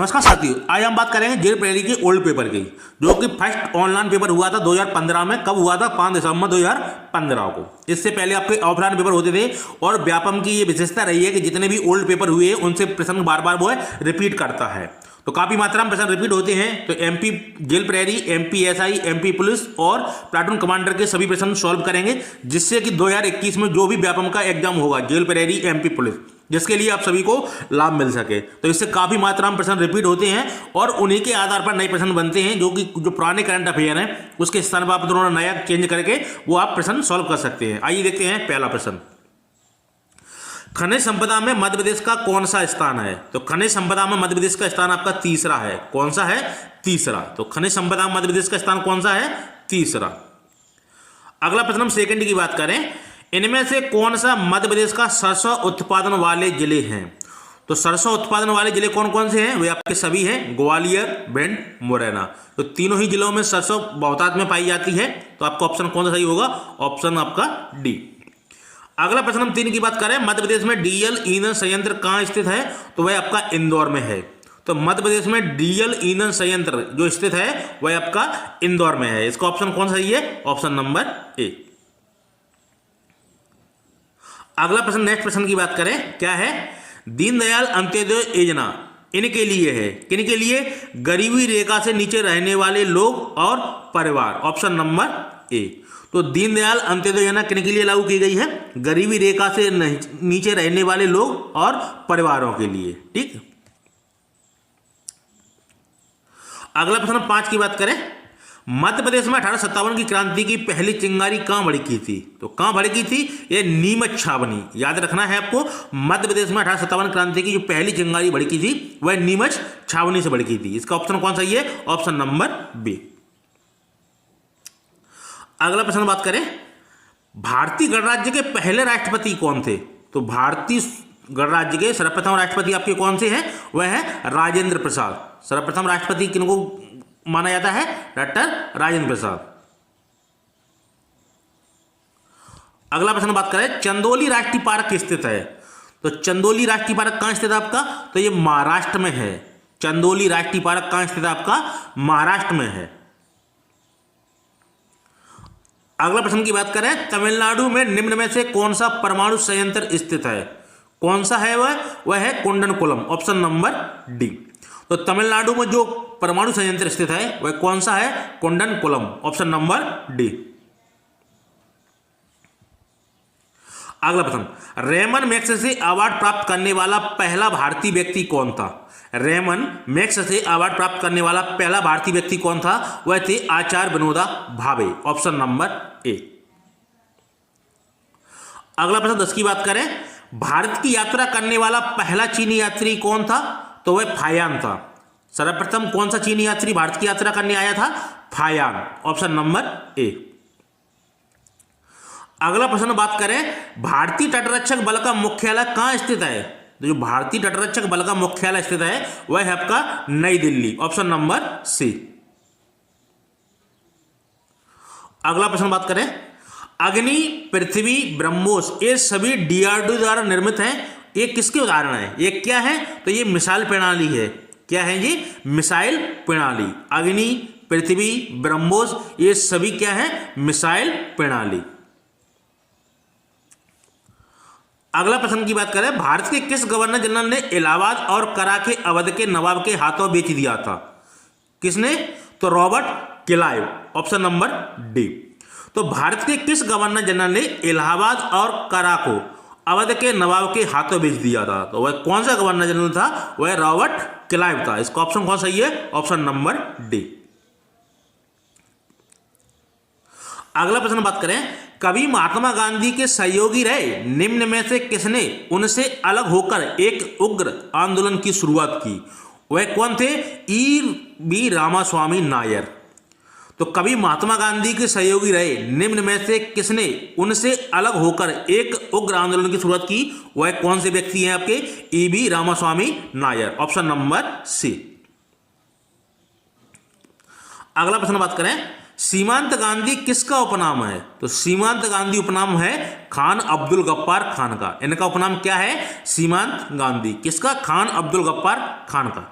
नमस्कार साथियों, आज हम बात करेंगे जेल प्रहरी के ओल्ड पेपर की, जो कि फर्स्ट ऑनलाइन पेपर हुआ था 2015 में। कब हुआ था? 5 दिसंबर 2015 को। इससे पहले आपके ऑफलाइन पेपर होते थे और व्यापम की ये विशेषता रही है कि जितने भी ओल्ड पेपर हुए हैं उनसे प्रश्न बार बार वो है रिपीट करता है, तो काफी मात्रा में प्रश्न रिपीट होते हैं। तो एमपी जेल प्रहरी, एमपी एसआई, एमपी पुलिस और प्लाटून कमांडर के सभी प्रश्न सॉल्व करेंगे, जिससे कि 2021 में जो भी व्यापम का एग्जाम होगा जेल प्रहरी, एमपी पुलिस, जिसके लिए आप सभी को लाभ मिल सके। तो इससे काफी मात्रा में प्रश्न रिपीट होते हैं और उन्हीं के आधार पर नए प्रश्न बनते हैं, जो पुराने करंट अफेयर हैं उसके स्थान पर आप दोनों नया चेंज करके वो आप प्रश्न सॉल्व कर सकते हैं। आइए देखते हैं पहला प्रश्न। खनिज संपदा में मध्य प्रदेश का कौन सा स्थान है? तो खनिज संपदा में मध्य प्रदेश का स्थान आपका तीसरा है। कौन सा है? तीसरा। तो खनिज संपदा में मध्य प्रदेश का स्थान कौन सा है? तीसरा। अगला प्रश्न हम सेकंड की बात करें, इनमें से कौन सा मध्य प्रदेश का सरसों उत्पादन वाले जिले हैं? तो सरसों उत्पादन वाले जिले कौन कौन से हैं? वे आपके सभी हैं, ग्वालियर, भिंड, मुरैना। तो तीनों ही जिलों में सरसों बहुतायत में पाई जाती है। तो आपका ऑप्शन कौन सा सही होगा? ऑप्शन आपका डी। अगला प्रश्न हम 3 की बात करें, मध्य प्रदेश में डीजल ईंधन संयंत्र कहां स्थित है? तो वह आपका इंदौर में है। तो मध्य प्रदेश में डीजल ईंधन संयंत्र जो स्थित है वह आपका इंदौर में है। इसका ऑप्शन कौन सा सही है? ऑप्शन नंबर ए। अगला प्रश्न, नेक्स्ट प्रश्न की बात करें, क्या है? दीनदयाल अंत्योदय योजना इनके लिए है। किनके लिए? गरीबी रेखा से नीचे रहने वाले लोग और परिवार। ऑप्शन नंबर ए। तो दीनदयाल अंत्योदय योजना किनके लिए लागू की गई है? गरीबी रेखा से नीचे रहने वाले लोग और परिवारों के लिए। ठीक। अगला प्रश्न 5 की बात करें, मध्य प्रदेश में 1857 की क्रांति की पहली चिंगारी कहां भड़की थी? तो कहां भड़की थी? ये नीमच छावनी। याद रखना है आपको, मध्य प्रदेश में 1857 क्रांति की जो पहली चिंगारी भड़की थी वह नीमच छावनी से भड़की थी। इसका ऑप्शन कौन सा है? Option number B. अगला प्रश्न बात करें, भारतीय गणराज्य के पहले राष्ट्रपति कौन थे? तो भारतीय गणराज्य के सर्वप्रथम राष्ट्रपति आपके कौन से हैं? वह है राजेंद्र प्रसाद। सर्वप्रथम राष्ट्रपति किनको माना जाता है? डॉक्टर राजेंद्र प्रसाद। अगला प्रश्न बात करें, चंदौली राष्ट्रीय पार्क स्थित है। तो चंदौली राष्ट्रीय पार्क कहां स्थित है आपका? तो ये महाराष्ट्र में है। चंदौली राष्ट्रीय पार्क कहां स्थित है आपका? महाराष्ट्र में है। अगला प्रश्न की बात करें, तमिलनाडु में निम्न में से कौन सा परमाणु संयंत्र स्थित है? कौन सा है वह है कुंडनकुलम। Option number D. तो तमिलनाडु में जो परमाणु संयंत्र स्थित है वह कौन सा है? कुंडनकुलम। Option number D. अगला प्रश्न, रेमन मैग्सेसे अवार्ड प्राप्त करने वाला पहला भारतीय व्यक्ति कौन था? रेमन मैग्सेसे अवार्ड प्राप्त करने वाला पहला भारतीय व्यक्ति कौन था? वह थे आचार्य विनोबा भावे। ऑप्शन नंबर ए। अगला प्रश्न 10 की बात करें, भारत की यात्रा करने वाला पहला चीनी यात्री कौन था? तो वह फायान था। सर्वप्रथम कौन सा चीनी यात्री भारत की यात्रा करने आया था? फायान। ऑप्शन नंबर ए। अगला प्रश्न बात करें, भारतीय तटरक्षक बल का मुख्यालय कहां स्थित है? तो जो भारतीय तटरक्षक बल का मुख्यालय स्थित है वह है आपका नई दिल्ली। Option number C. अगला प्रश्न बात करें, अग्नि, पृथ्वी, ब्रह्मोस ये सभी डीआरडीओ द्वारा निर्मित हैं। ये किसके उदाहरण है? ये क्या है? तो ये मिसाइल प्रणाली है। क्या है ये? मिसाइल प्रणाली। अग्नि, पृथ्वी, ब्रह्मोस ये सभी क्या है? मिसाइल प्रणाली। अगला प्रश्न की बात करें, भारत के किस गवर्नर जनरल ने इलाहाबाद और करा के अवध के नवाब के हाथों बेच दिया था? किसने? तो Robert Clive. Option number D. तो भारत के किस गवर्नर जनरल ने इलाहाबाद और करा को अवध के नवाब के हाथों बेच दिया था? तो वह कौन सा गवर्नर जनरल था? वह रॉबर्ट क्लाइव था। इसका ऑप्शन कौन सही है? Option number D. अगला प्रश्न बात करें, कभी महात्मा गांधी के सहयोगी रहे निम्न में से किसने उनसे अलग होकर एक उग्र आंदोलन की शुरुआत की? वह कौन थे? ई.वी. रामास्वामी नायर। तो कभी महात्मा गांधी के सहयोगी रहे निम्न में से किसने उनसे अलग होकर एक उग्र आंदोलन की शुरुआत की? वह कौन से व्यक्ति हैं आपके? E V. Ramaswamy Nair. Option number C. अगला प्रश्न बात करें, सीमांत गांधी किसका उपनाम है? तो सीमांत गांधी उपनाम है खान अब्दुल गफ्फार खान का। इनका उपनाम क्या है? सीमांत गांधी। किसका? खान अब्दुल गफ्फार खान का।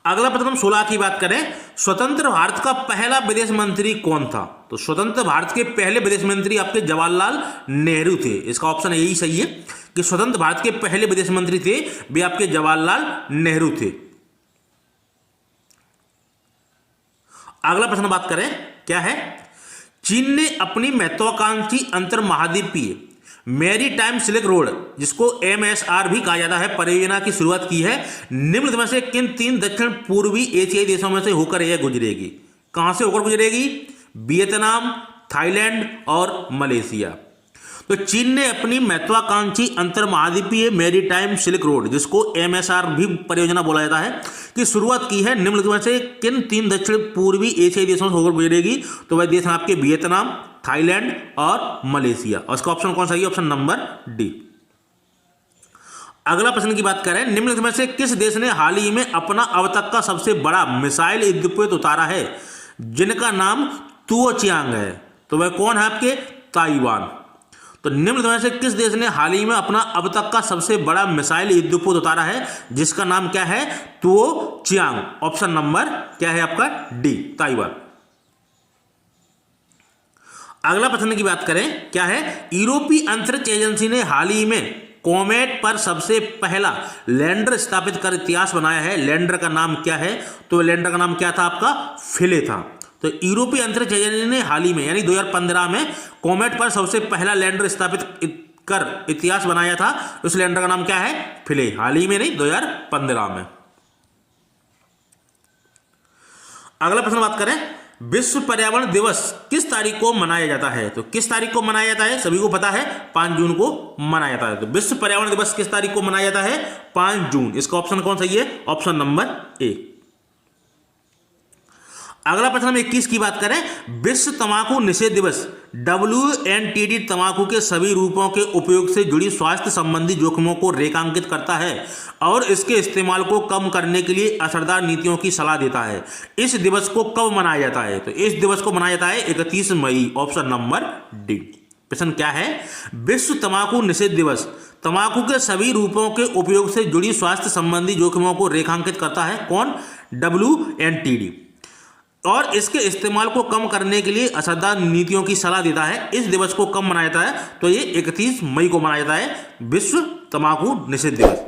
अगला प्रश्न हम 16 की बात करें, स्वतंत्र भारत का पहला विदेश मंत्री कौन था? तो स्वतंत्र भारत के पहले विदेश मंत्री आपके जवाहरलाल नेहरू थे। इसका ऑप्शन यही सही है कि स्वतंत्र भारत के पहले विदेश मंत्री थे वे आपके जवाहरलाल नेहरू थे। अगला प्रश्न बात करें, क्या है? चीन ने अपनी महत्वाकांक्षी अंतर महाद्वीपीय मैरी टाइम सिल्क रोड, जिसको MSR भी कहा जाता है, परियोजना की शुरुआत की है निम्न में से किन 3 दक्षिण पूर्वी एशियाई देशों में से होकर यह गुजरेगी? कहां से होकर गुजरेगी? वियतनाम, थाईलैंड और मलेशिया। तो चीन ने अपनी महत्वाकांक्षी अंतर महाद्वीपीय मैरी टाइम सिल्क रोड, जिसको MSR भी परियोजना बोला जाता है, की शुरुआत की है निम्न में से किन 3 दक्षिण पूर्वी एशियाई देशों से होकर गुजरेगी? तो वह देश हैं आपके वियतनाम, थाईलैंड और मलेशिया। और इसका ऑप्शन कौन सा है? Option number D. अगला प्रश्न की बात करें, निम्नलिखित में से किस देश ने हाल ही में अपना अब तक का सबसे बड़ा मिसाइल युद्धपोत उतारा है जिनका नाम तुओ चियांग है? तो वह कौन है आपके? ताइवान। तो निम्नलिखित में से किस देश ने हाल ही में अपना अब तक का सबसे बड़ा मिसाइल युद्धपोत उतारा है जिसका नाम क्या है? तुओ चियांग। ऑप्शन नंबर क्या है आपका? D, Taiwan. अगला प्रश्न की बात करें, क्या है? यूरोपीय अंतरिक्ष एजेंसी ने हाल ही में कॉमेट पर सबसे पहला लैंडर स्थापित कर इतिहास बनाया है। लैंडर का नाम क्या है? तो लैंडर का नाम क्या था आपका? फिले था। तो यूरोपीय अंतरिक्ष एजेंसी ने हाल ही में यानी 2015 में कॉमेट पर सबसे पहला लैंडर स्थापित कर इतिहास बनाया था। उस लैंडर का नाम क्या है? फिले। हाल ही में नहीं, 2015 में। अगला प्रश्न बात करें, विश्व पर्यावरण दिवस किस तारीख को मनाया जाता है? तो किस तारीख को मनाया जाता है? सभी को पता है, 5 जून को मनाया जाता है। तो विश्व पर्यावरण दिवस किस तारीख को मनाया जाता है? 5 जून। इसका ऑप्शन कौन सही है? ऑप्शन नंबर ए। अगला प्रश्न हम 21 की बात करें, विश्व तंबाकू निषेध दिवस WNTD तंबाकू के सभी रूपों के उपयोग से जुड़ी स्वास्थ्य संबंधी जोखिमों को रेखांकित करता है और इसके इस्तेमाल को कम करने के लिए असरदार नीतियों की सलाह देता है। इस दिवस को कब मनाया जाता है? तो इस दिवस को मनाया जाता है 31 मई। Option number D. प्रश्न क्या है? विश्व तंबाकू निषेध दिवस तंबाकू के सभी रूपों के उपयोग से जुड़ी स्वास्थ्य संबंधी जोखिमों को रेखांकित करता है। कौन? WNTD। और इसके इस्तेमाल को कम करने के लिए असरदार नीतियों की सलाह देता है। इस दिवस को कब मनाया जाता है? तो ये 31 मई को मनाया जाता है, विश्व तंबाकू निषेध दिवस।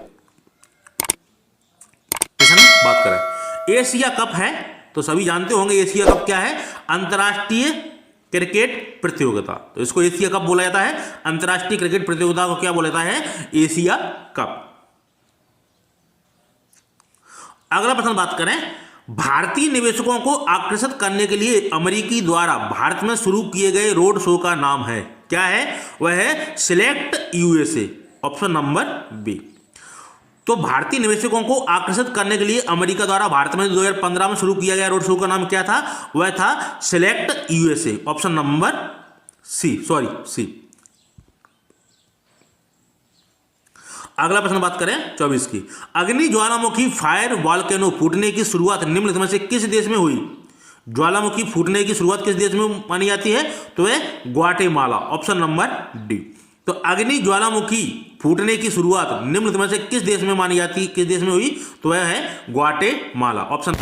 बात करें, एशिया कप है तो सभी जानते होंगे एशिया कप क्या है? अंतर्राष्ट्रीय क्रिकेट प्रतियोगिता। तो इसको एशिया कप बोला जाता है। अंतर्राष्ट्रीय क्रिकेट प्रतियोगिता को क्या बोला जाता है? Asia cup. अगला प्रश्न बात करें, भारतीय निवेशकों को आकर्षित करने के लिए अमेरिकी द्वारा भारत में शुरू किए गए रोड शो का नाम है, क्या है? वह है select USA। Option number B. तो भारतीय निवेशकों को आकर्षित करने के लिए अमेरिका द्वारा भारत में 2015 में शुरू किया गया रोड शो का नाम क्या था? वह था select USA। Option number C. अगला प्रश्न बात करें 24 की, अग्नि ज्वालामुखी फायर वॉल्केनो फूटने की शुरुआत निम्नलिखित में से किस देश में हुई? ज्वालामुखी फूटने की शुरुआत किस देश में मानी जाती है? तो वह ग्वाटेमाला। Option number D. तो अग्नि ज्वालामुखी फूटने की शुरुआत निम्नलिखित में से किस देश में मानी जाती है? किस देश में हुई? तो वह है ग्वाटेमाला। ऑप्शन।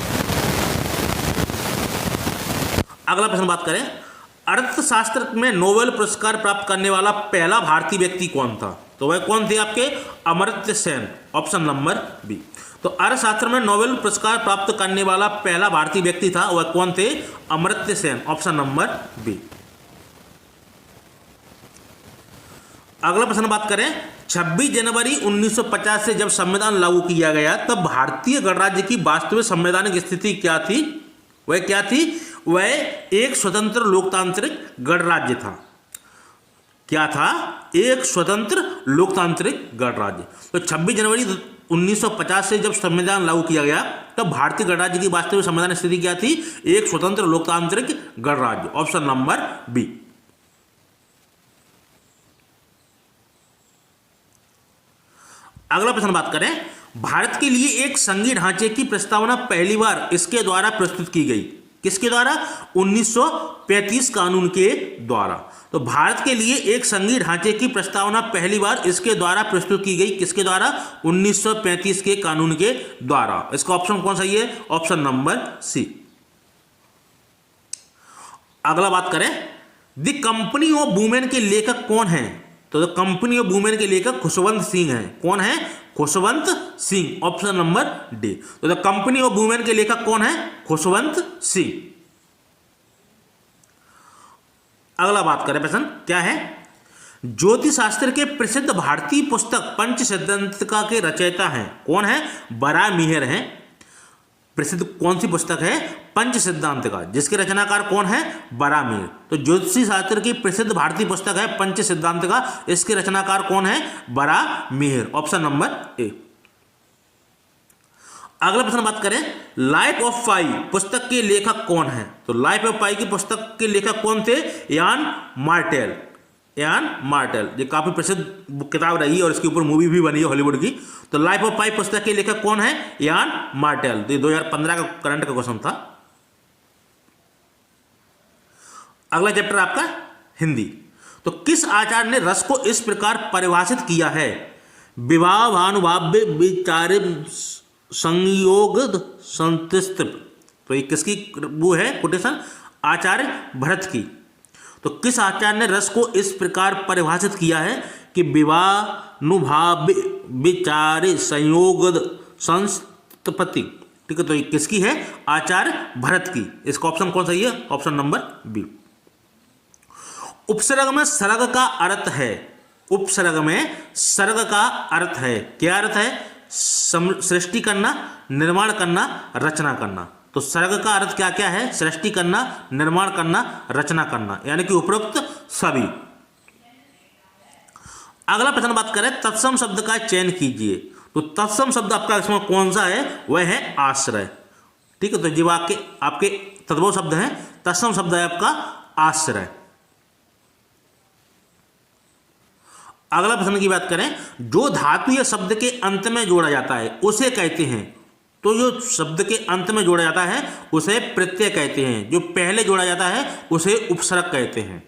अगला प्रश्न बात करें, अर्थशास्त्र में नोबेल पुरस्कार प्राप्त करने वाला पहला भारतीय व्यक्ति कौन था? तो वह कौन थे आपके? Amartya Sen. Option number B. तो अर्थशास्त्र में नोबेल पुरस्कार प्राप्त करने वाला पहला भारतीय व्यक्ति था, वह कौन थे? Amartya Sen. Option number B. अगला प्रश्न बात करें, 26 जनवरी 1950 से जब संविधान लागू किया गया तब भारतीय गणराज्य की वास्तविक संवैधानिक स्थिति क्या थी? वह क्या थी? वह एक स्वतंत्र लोकतांत्रिक गणराज्य था। क्या था? एक स्वतंत्र लोकतांत्रिक गणराज्य। तो 26 जनवरी 1950 से जब संविधान लागू किया गया तब भारतीय गणराज्य की वास्तविक संवैधानिक स्थिति क्या थी? एक स्वतंत्र लोकतांत्रिक गणराज्य। Option number B. अगला प्रश्न बात करें, भारत के लिए एक संघीय ढांचे की प्रस्तावना पहली बार इसके द्वारा प्रस्तुत की गई, किसके द्वारा? 1935 कानून के द्वारा। तो भारत के लिए एक संघीय ढांचे की प्रस्तावना पहली बार इसके द्वारा प्रस्तुत की गई, किसके द्वारा? 1935 के कानून के द्वारा। इसका ऑप्शन कौन सही है? Option number C. अगला बात करें, द कंपनी ऑफ वुमेन के लेखक कौन है? तो द कंपनी ऑफ वुमेन के लेखक खुशवंत सिंह है। कौन है? Khushwant Singh, option number D. तो द कंपनी ऑफ वुमेन के लेखक कौन है? खुशवंत सिंह। अगला बात करें, प्रश्न क्या है? ज्योतिष शास्त्र के प्रसिद्ध भारतीय पुस्तक पंचसिद्धांतिका के रचयिता हैं। कौन है? बराहमिहिर हैं। प्रसिद्ध कौन सी पुस्तक है? पंचसिद्धांतिका, जिसके रचनाकार कौन है? बराहमिहिर। तो ज्योतिषी शास्त्र की प्रसिद्ध भारतीय पुस्तक है पंचसिद्धांतिका, इसके रचनाकार कौन है? बराहमिहिर, ऑप्शन नंबर ए। अगला प्रश्न बात करें, लाइफ ऑफ पाई पुस्तक के लेखक कौन है? तो लाइफ ऑफ पाई की पुस्तक के लेखक कौन थे? यान मार्टेल। यान मार्टेल, ये काफी प्रसिद्ध किताब रही और इसके ऊपर मूवी भी बनी है हॉलीवुड की। तो लाइफ ऑफ पाई पुस्तक के लेखक कौन है? यान मार्टेल। तो 2015 का करंट का क्वेश्चन था। अगला चैप्टर आपका हिंदी। तो किस आचार्य ने रस को इस प्रकार परिभाषित किया है? विवाह भानुभाव्य विचार संयोग संतिष्ठ। तो ये किसकी वो है कोटेशन? आचार्य भरत की। तो किस आचार्य ने रस को इस प्रकार परिभाषित किया है कि विवाहानुभाव्य विचार संयोग संस्तपति। ठीक है, तो ये किसकी है? आचार्य भरत की। इसका ऑप्शन कौन सही है? Option number B. उपसर्ग में सर्ग का अर्थ है। उपसर्ग में सर्ग का अर्थ है, क्या अर्थ है? सृष्टि करना, निर्माण करना, रचना करना। तो सर्ग का अर्थ क्या क्या है? सृष्टि करना, निर्माण करना, रचना करना, यानी कि उपरोक्त सभी। अगला प्रश्न बात करें, तत्सम शब्द का चयन कीजिए। तो तत्सम शब्द आपका इसमें कौन सा है? वह है आश्रय। ठीक है, तो जो आपके तद्भव शब्द हैं, तत्सम शब्द है आपका आश्रय। अगला प्रश्न की बात करें, जो धातु या शब्द के अंत में जोड़ा जाता है उसे कहते हैं। तो जो शब्द के अंत में जोड़ा जाता है उसे प्रत्यय कहते हैं, जो पहले जोड़ा जाता है उसे उपसर्ग कहते हैं।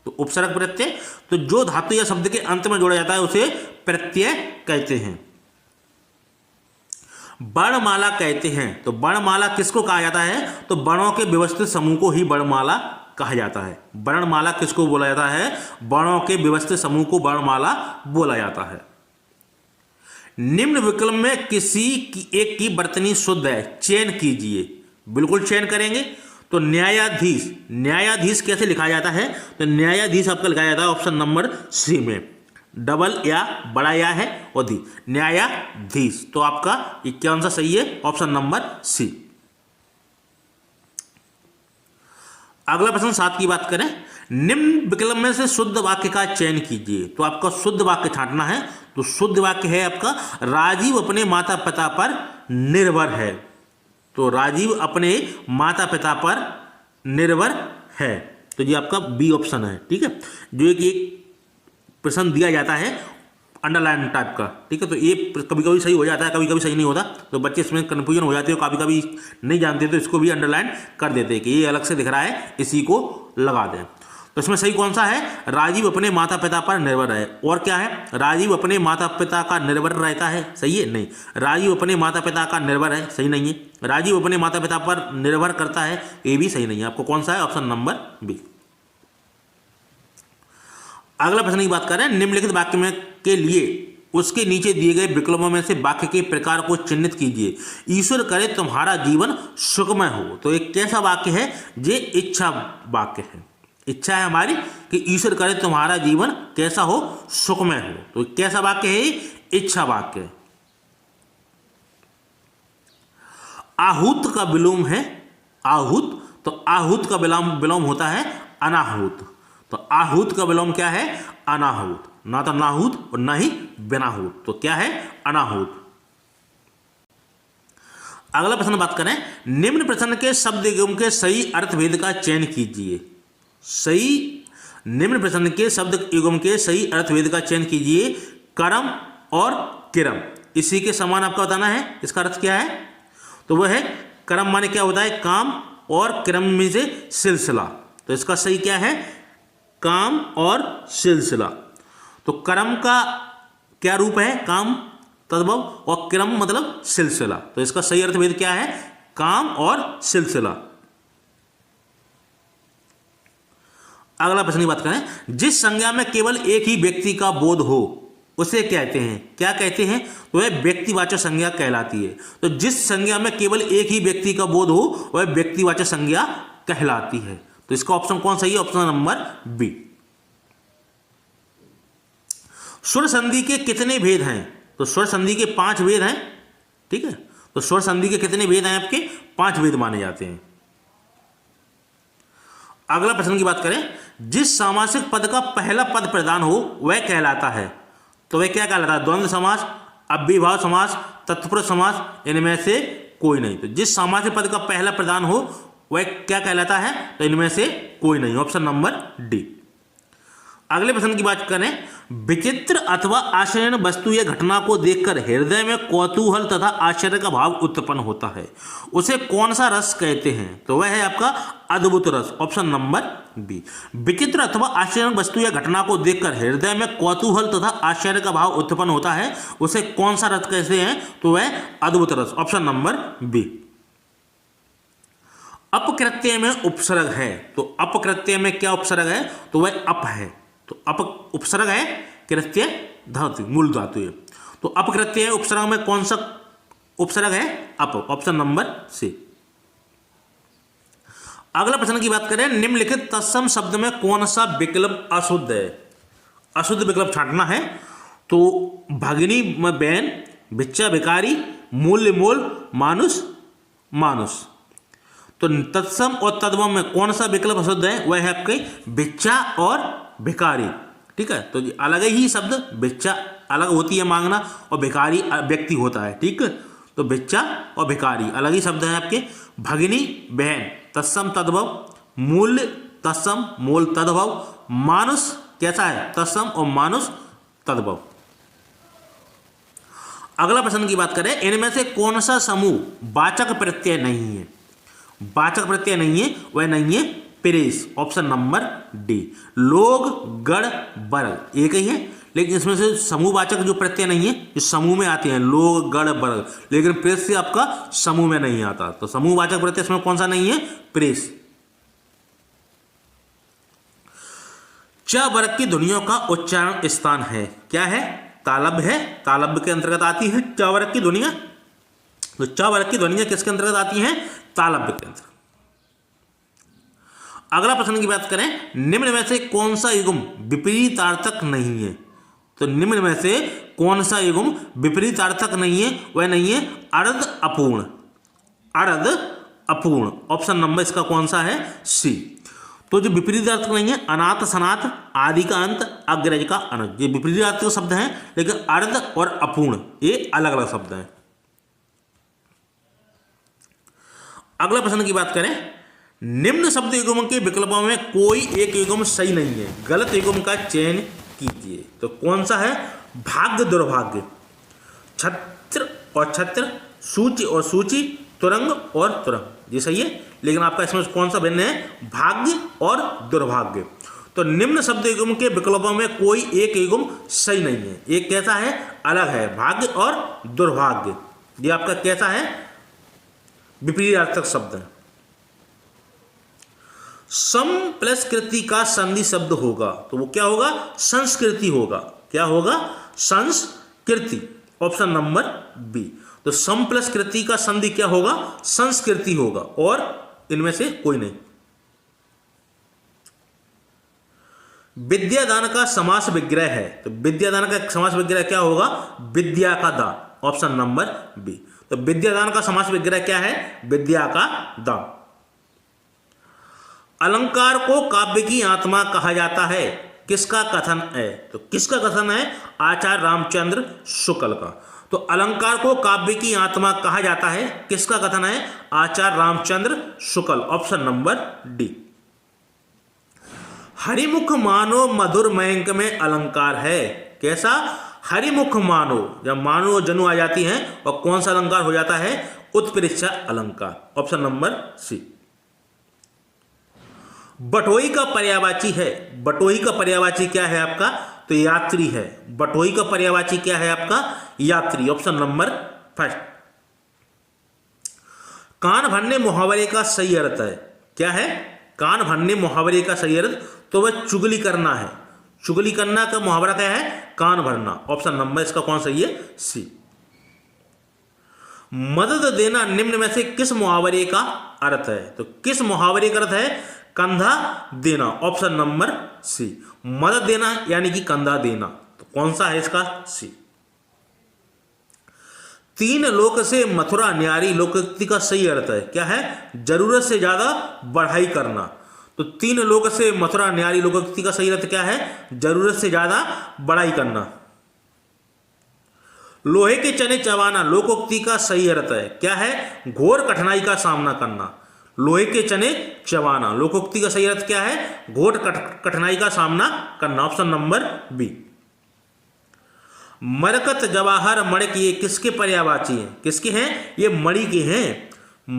तो उपसर्ग प्रत्यय, तो जो धातु या शब्द के अंत में जोड़ा जाता है उसे प्रत्यय कहते हैं। वर्णमाला कहते हैं। तो वर्णमाला किसको कहा जाता है? तो वर्णों के व्यवस्थित समूह को ही वर्णमाला कहा जाता है। वर्णमाला किसको बोला जाता है? वर्णों के व्यवस्थित समूह को वर्णमाला बोला जाता है। निम्न विकल्प में किसी की एक की वर्तनी शुद्ध है, चयन कीजिए। बिल्कुल चयन करेंगे। तो न्यायाधीश, न्यायाधीश कैसे लिखा जाता है? तो न्यायाधीश आपका लिखा जाता है ऑप्शन नंबर सी में, डबल या बड़ा या है और धी, न्यायाधीश। तो आपका ये कौन सा सही है? Option number C. अगला प्रश्न 7 की बात करें, निम्न विकल्प में से शुद्ध वाक्य का चयन कीजिए। तो आपका शुद्ध वाक्य छांटना है। तो शुद्ध वाक्य है आपका, राजीव अपने माता पिता पर निर्भर है। तो राजीव अपने माता पिता पर निर्भर है। तो ये आपका बी ऑप्शन है। ठीक है, जो एक प्रश्न दिया जाता है अंडरलाइन टाइप का। ठीक है, तो ये कभी कभी सही हो जाता है, कभी कभी सही नहीं होता। तो बच्चे इसमें कन्फ्यूजन हो जाते हैं, कभी कभी नहीं जानते तो इसको भी अंडरलाइन कर देते हैं कि ये अलग से दिख रहा है, इसी को लगा दें। तो इसमें सही कौन सा है? राजीव अपने माता पिता पर निर्भर है। और क्या है? राजीव अपने माता पिता का निर्भर रहता है, सही है? नहीं। राजीव अपने माता पिता का निर्भर है, सही नहीं है। राजीव अपने माता पिता पर निर्भर करता है, ये भी सही नहीं है। आपको कौन सा है? Option number B. अगला प्रश्न की बात करें, निम्नलिखित वाक्य में के लिए उसके नीचे दिए गए विकल्पों में से वाक्य के प्रकार को चिन्हित कीजिए। ईश्वर करे तुम्हारा जीवन सुखमय हो। तो एक कैसा वाक्य है? ये इच्छा वाक्य है। इच्छा है हमारी कि ईश्वर करे तुम्हारा जीवन कैसा हो? सुखमय हो। तो कैसा वाक्य है? इच्छा वाक्य है। आहूत का विलोम है आहूत। तो आहूत का विलोम होता है अनाहूत। तो आहूत का विलोम क्या है? अनाहूत। ना तो नाहूत और ना ही बिनाहूत। तो क्या है? अनाहूत। अगला प्रश्न बात करें, निम्न प्रश्न के शब्द युग्म के सही अर्थभेद का चयन कीजिए। सही, निम्न प्रश्न के शब्द युग्म के सही अर्थभेद का चयन कीजिए। कर्म और किरम, इसी के समान आपका बताना है। इसका अर्थ क्या है? तो वह है कर्म माने क्या होता है? काम, और क्रम में से सिलसिला। तो इसका सही क्या है? काम और सिलसिला। तो क्रम का क्या रूप है? काम तद्भव, और क्रम मतलब सिलसिला। तो इसका सही अर्थभेद क्या है? काम और सिलसिला। अगला प्रश्न की बात करें, जिस संज्ञा में केवल एक ही व्यक्ति का बोध हो उसे कहते हैं, क्या कहते हैं? तो वह व्यक्तिवाचक संज्ञा कहलाती है। तो जिस संज्ञा में केवल एक ही व्यक्ति का बोध हो वह व्यक्तिवाचक संज्ञा कहलाती है। तो इसका ऑप्शन कौन सही है? Option number B. स्वर संधि के कितने भेद हैं? तो स्वर संधि के 5 भेद हैं। ठीक है, तो स्वर संधि के कितने भेद हैं? आपके 5 भेद माने जाते हैं। अगला प्रश्न की बात करें, जिस सामासिक पद का पहला पद प्रधान हो वह कहलाता है। तो वह क्या कहलाता है? द्वंद्व समास, अव्ययीभाव समास, तत्पुरुष समास, इनमें से कोई नहीं। तो जिस सामासिक पद का पहला प्रधान हो वह क्या कहलाता है? तो इनमें से कोई नहीं, ऑप्शन नंबर डी। अगले प्रश्न की बात करें, विचित्र अथवा आश्चर्य वस्तु या घटना को देखकर हृदय में कौतूहल तथा आश्चर्य का भाव उत्पन्न होता है, उसे कौन सा रस कहते हैं? तो वह है आपका अद्भुत रस, ऑप्शन नंबर बी। विचित्र अथवा आश्चर्य वस्तु या घटना को देखकर हृदय में कौतूहल तथा आश्चर्य का भाव उत्पन्न होता है, उसे कौन सा रस कहते हैं? तो वह अद्भुत रस, ऑप्शन नंबर बी। अपकृत्य में उपसर्ग है, तो अपकृत्य में क्या उपसर्ग है? तो वह अप है। तो अप उपसर्ग है, कृत्य धातु, मूल धातु है। तो अपकृत्य है, उपसर्ग में कौन सा उपसर्ग है? अप, ऑप्शन नंबर सी। अगला प्रश्न की बात करें, निम्नलिखित तत्सम शब्द में कौन सा विकल्प अशुद्ध है? अशुद्ध विकल्प छांटना है। तो भगिनी में बहन, भिक्षा भिखारी, मूल्य मोल, मानुष मानुष। तो तत्सम और तद्भव में कौन सा विकल्प अशुद्ध है? वह है आपके भिक्षा और भिखारी। ठीक है, तो अलग ही शब्द, भिक्षा अलग होती है मांगना, और भिखारी व्यक्ति होता है। ठीक है, तो भिक्षा और भिखारी अलग ही शब्द है आपके। भगिनी बहन तत्सम तद्भव, मूल्य तत्सम मूल तद्भव, मानुष कैसा है? तत्सम और मानुष तद्भव। अगला प्रश्न की बात करें, इनमें से कौन सा समूह वाचक प्रत्यय नहीं है? वाचक प्रत्यय नहीं है, वह नहीं है प्रेस, ऑप्शन नंबर डी। लोग, गण, वर्ग एक ही है, लेकिन इसमें से समूहवाचक जो प्रत्यय नहीं है, जो समूह में आते हैं, लोग, गण, वर्ग, लेकिन प्रेस से आपका समूह में नहीं आता। तो समूहवाचक प्रत्यय इसमें कौन सा नहीं है? प्रेस। च वर्ग की ध्वनियों का उच्चारण स्थान है, क्या है? तालब्य है, तालब्य के अंतर्गत आती है च वर्ग की ध्वनियां। तो च वर्ग की ध्वनियां किसके अंतर्गत आती हैं? तालब्य के अंतर्गत। अगला प्रश्न की बात करें, निम्न में से कौन सा युग्म विपरीतार्थक नहीं है? तो निम्न में से कौन सा युग्म विपरीतार्थक नहीं है? वह नहीं है अर्ध अपूर्ण, अर्ध अपूर्ण, ऑप्शन नंबर इसका कौन सा है? सी। तो जो विपरीतार्थक नहीं है, अनाथ सनाथ, आदि का अंत, अग्रज का अनुज, ये विपरीतार्थक शब्द हैं, लेकिन अर्ध और अपूर्ण ये अलग अलग शब्द हैं। अगला प्रश्न की बात करें, निम्न शब्द युग्म के विकल्पों में कोई एक युग्म सही नहीं है, गलत युग्म का चयन कीजिए। तो कौन सा है? भाग्य दुर्भाग्य, छत्र और छत्र, सूची और सूची, तुरंग और तुरंग, ये सही है, लेकिन आपका इसमें कौन सा भिन्न है? भाग्य और दुर्भाग्य। तो निम्न शब्द युग्म के विकल्पों में कोई एक युग्म सही नहीं है, एक कैसा है? अलग है, भाग्य और दुर्भाग्य, ये आपका कैसा है? विपरीतार्थक शब्द है। सम प्लस कृति का संधि शब्द होगा, तो वो क्या होगा? संस्कृति होगा। क्या होगा? संस्कृति, ऑप्शन नंबर बी। तो सम प्लस कृति का संधि क्या होगा? संस्कृति होगा, और इनमें से कोई नहीं। विद्यादान का समास विग्रह है, तो विद्यादान का समास विग्रह क्या होगा? विद्या का दान, ऑप्शन नंबर बी। तो विद्यादान का समास विग्रह क्या है? विद्या का दान। अलंकार को काव्य की आत्मा कहा जाता है, किसका कथन है? तो किसका कथन है? आचार्य रामचंद्र शुक्ल का। तो अलंकार को काव्य की आत्मा कहा जाता है, किसका कथन है? आचार्य Ramchandra Shukla, option number D. हरिमुख मानो मधुर मयंक में अलंकार है, कैसा? हरिमुख मानो, जब मानो और जनु आ जाती हैं, और कौन सा अलंकार हो जाता है? उत्प्रेक्षा अलंकार, ऑप्शन नंबर सी। बटोही का पर्यायवाची है, बटोही का पर्यायवाची क्या है आपका, तो यात्री है। बटोही का पर्यायवाची क्या है आपका, यात्री, ऑप्शन नंबर फर्स्ट। कान भरने मुहावरे का सही अर्थ है, क्या है, कान भरने मुहावरे का सही अर्थ, तो वह चुगली करना है। चुगली करना का मुहावरा क्या है, कान भरना, ऑप्शन नंबर इसका कौन सही है, सी। मदद देना निम्न में से किस मुहावरे का अर्थ है, तो किस मुहावरे का अर्थ है, कंधा देना, ऑप्शन नंबर सी। मदद देना यानी कि कंधा देना, तो कौन सा है इसका, सी। 3 लोक से मथुरा न्यारी लोकोक्ति का सही अर्थ है, क्या है, जरूरत से ज्यादा बढ़ाई करना। तो 3 लोक से मथुरा न्यारी लोकोक्ति का सही अर्थ क्या है, जरूरत से ज्यादा बढ़ाई करना। लोहे के चने चबाना लोकोक्ति का सही अर्थ है, क्या है, घोर कठिनाई का सामना करना। लोहे के चने चबाना लोकोक्ति का सही अर्थ क्या है, घोर कठिनाई का सामना करना, ऑप्शन नंबर बी। मरकत जवाहर मणिक ये किसके पर्यायवाची हैं, किसके हैं, ये मणि के हैं।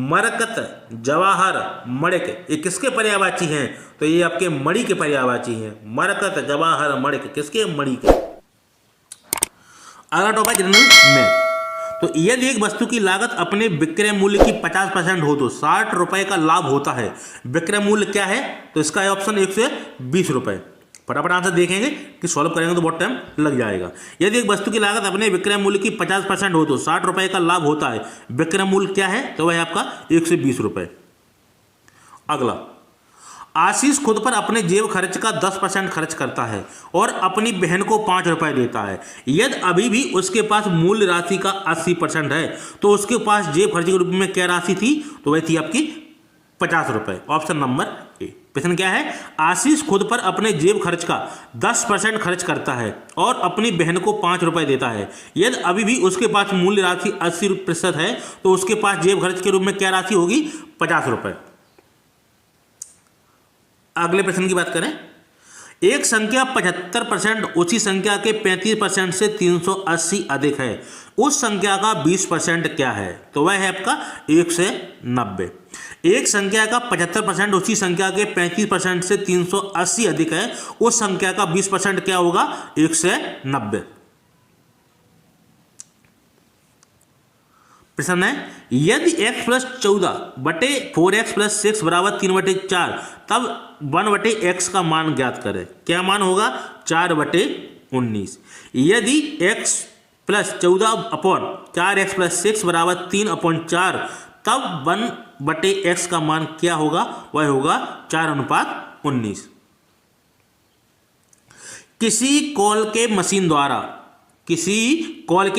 मरकत जवाहर मणिक ये किसके पर्यायवाची हैं, तो ये आपके मणि के पर्यायवाची हैं। मरकत जवाहर मणिक किसके, मणि के। अगला टॉपिक जनरल में, तो यदि एक वस्तु की लागत अपने विक्रय मूल्य की 50% हो तो 60 रुपए का लाभ होता है। विक्रय मूल्य क्या है, तो इसका है ऑप्शन 120 रुपए। फटाफट आंसर देखेंगे कि सॉल्व करेंगे तो बहुत टाइम लग जाएगा। यदि एक वस्तु की लागत अपने विक्रय मूल्य की 50% हो तो 60 रुपए का लाभ होता है। विक्रय मूल्य क्या है, तो वह है आपका 120 रुपए। अगला, आशीष खुद पर अपने जेब खर्च का 10% खर्च करता है और अपनी बहन को 5 रुपए देता है। यदि अभी भी उसके पास मूल्य राशि का 80% है तो उसके पास जेब खर्च के रूप में क्या राशि थी, तो वह थी आपकी 50 रुपए, ऑप्शन नंबर ए। प्रश्न क्या है, आशीष खुद पर अपने जेब खर्च का 10% खर्च करता है और अपनी बहन को 5 रुपए देता है। यदि अभी भी उसके पास मूल्य राशि 80% है तो उसके पास जेब खर्च के रूप में क्या राशि होगी, 50 रुपए। अगले प्रश्न की बात करें, एक संख्या 75% उसी संख्या के 35% से 380 अधिक है, उस संख्या का 20% क्या है, तो वह है आपका 1 से 90। एक संख्या का 75% उसी संख्या के 35% से 380 अधिक है, उस संख्या का 20% क्या होगा, 1 से 90। प्रश्न है, यदि x प्लस 14/4x प्लस 6 बराबर 3/4 तब 1/x का मान ज्ञात करें। क्या मान होगा, 4/19। यदि x प्लस 14/4x प्लस 6 बराबर 3/4 तब 1/x का मान क्या होगा, वह होगा 4:19। किसी कॉल के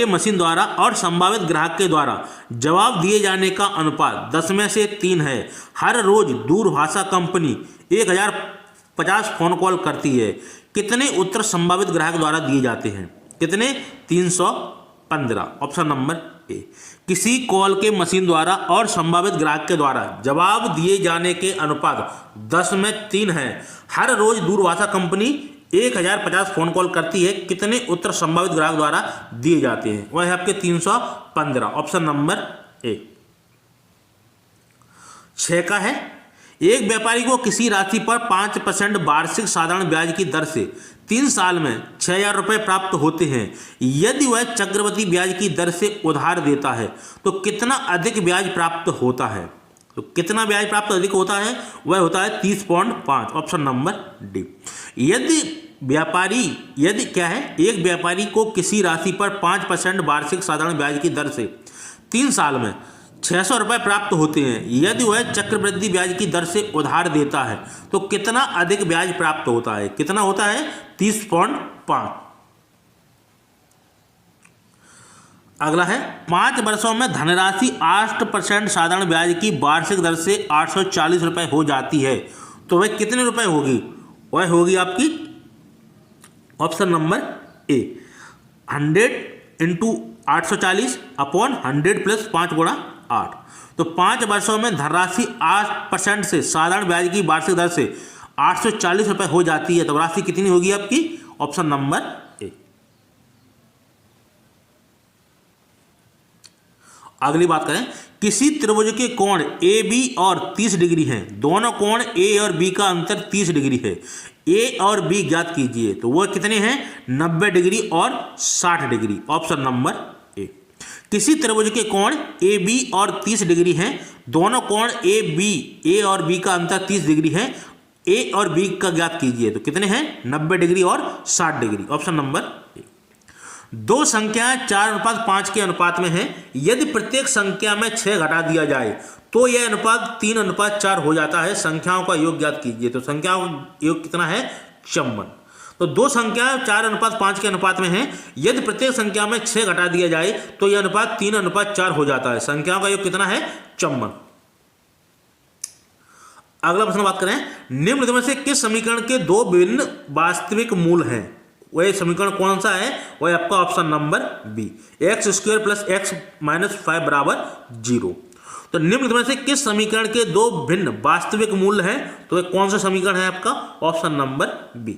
मशीन द्वारा और संभावित ग्राहक के द्वारा जवाब दिए जाने का अनुपात 10 में से 3 है। हर रोज दूरभाषा कंपनी 1050 फोन कॉल करती है। कितने उत्तर संभावित ग्राहक द्वारा दिए जाते हैं, कितने, 315, ऑप्शन नंबर ए। किसी कॉल के मशीन द्वारा और संभावित ग्राहक के द्वारा जवाब दिए जाने के अनुपात 10 में 3 है। हर रोज दूरभाषा कंपनी 1050 फोन कॉल करती है। कितने उत्तर संभावित ग्राहक द्वारा दिए जाते हैं, वह है आपके 315, ऑप्शन नंबर ए। 6 का है, एक व्यापारी को किसी राशि पर 5% वार्षिक साधारण ब्याज की दर से 3 साल में 6000 रुपये प्राप्त होते हैं। यदि वह चक्रवृद्धि ब्याज की दर से उधार देता है तो कितना अधिक ब्याज प्राप्त होता है, तो कितना ब्याज प्राप्त अधिक होता है, वह होता है 30.5, ऑप्शन नंबर डी। यदि क्या है, एक व्यापारी को किसी राशि पर 5% वार्षिक साधारण ब्याज की दर से 3 साल में 600 रुपये प्राप्त होते हैं। यदि वह चक्रवृद्धि ब्याज की दर से उधार देता है तो कितना अधिक ब्याज प्राप्त होता है, कितना होता है, 30.5। अगला है, 5 वर्षों में धनराशि 8% साधारण ब्याज की वार्षिक दर से 840 रुपये हो जाती है, तो वह कितने रुपए होगी, वह होगी आपकी ऑप्शन नंबर ए, 100 × 840 अपॉन 100 प्लस 5 गुणा 8। तो 5 वर्षों में धनराशि 8% से साधारण ब्याज की वार्षिक दर से 840 रुपये हो जाती है, तो राशि कितनी होगी आपकी, ऑप्शन नंबर ए। अगली बात करें, किसी त्रिभुज के कोण ए बी और 30 डिग्री हैं, दोनों कोण ए और बी का अंतर 30 डिग्री है, ए और बी ज्ञात कीजिए। तो वो कितने हैं? 90 डिग्री और 60 डिग्री, ऑप्शन नंबर ए। किसी त्रिभुज के कोण ए बी और 30 डिग्री हैं, दोनों कोण ए और बी का अंतर 30 डिग्री है, ए और बी का ज्ञात कीजिए। तो कितने हैं? 90 डिग्री और 60 डिग्री, ऑप्शन नंबर ए। दो संख्याएं 4:5 के अनुपात में हैं, यदि प्रत्येक संख्या में 6 घटा दिया जाए तो यह अनुपात 3:4 हो जाता है। संख्याओं का योग ज्ञात कीजिए। तो संख्याओं का योग कितना है? 54। तो दो संख्याएं 4:5 के अनुपात में हैं, यदि प्रत्येक संख्या में 6 घटा दिया जाए तो यह अनुपात 3:4 हो जाता है। संख्याओं का योग कितना है? 54। अगला प्रश्न बात करें, निम्न में से किस समीकरण के दो भिन्न वास्तविक मूल हैं? वह समीकरण कौन सा है? वह आपका option number B, x² + x - 5 = 0। तो निम्न में से किस समीकरण के दो भिन्न वास्तविक मूल हैं? तो वह कौन सा समीकरण है आपका? Option number B.